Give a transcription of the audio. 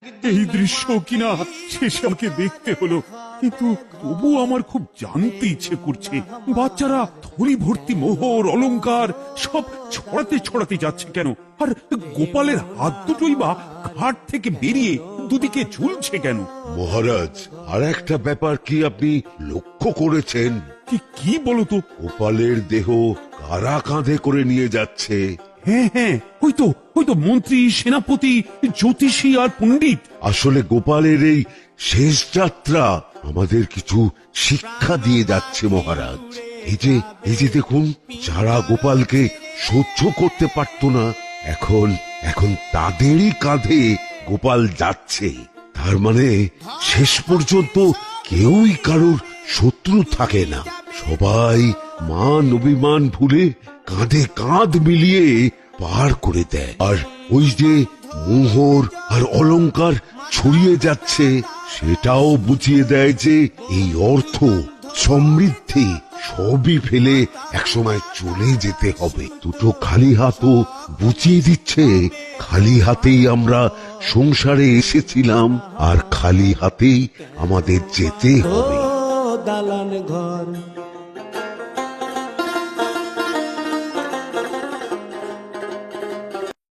এই দৃশ্য কিনা শেষে আমাকে দেখতে হলো, কিন্তু তবু আমার খুব জানতে ইচ্ছে করছে বাচ্চারা থলি ভর্তি মোহর অলংকার সব ছড়াতে ছড়াতে যাচ্ছে কেন, আর গোপালের হাত দুটোই বা ঘাট থেকে বেরিয়ে দুদিকে ঝুলছে কেন? মহারাজ, আর একটা ব্যাপার কি আপনি লক্ষ্য করেছেন? কি বলতো? গোপালের দেহ কারা কাঁধে করে নিয়ে যাচ্ছে? হ্যাঁ হ্যাঁ, ওই তো মন্ত্রী, সেনাপতি, জ্যোতিষী আর পণ্ডিত। আসলে গোপালের এই শেষ যাত্রা আমাদের কিছু শিক্ষা দিয়ে যাচ্ছে মহারাজ। এই যে দেখুন, যারা গোপালকে সহ্য করতে পারত না, এখন তাদেরই কাঁধে গোপাল যাচ্ছে। তার মানে শেষ পর্যন্ত কেউই কারোর শত্রু থাকে না, সবাই মান অভিমান ভুলে কাঁধে কাঁধ মিলিয়ে পার করে দেয়। আর ওই যে মোহর আর অলংকার ছড়িয়ে যাচ্ছে, সেটাও বুঝিয়ে দেয় যে এই অর্থ, সমৃদ্ধি সবই ফেলে একসময় চলে যেতে হবে। দুটো খালি হাতও বুঝিয়ে দিচ্ছে খালি হাতেই আমরা সংসারে এসেছিলাম, আর খালি হাতেই আমাদের যেতে হবে। দালান ঘর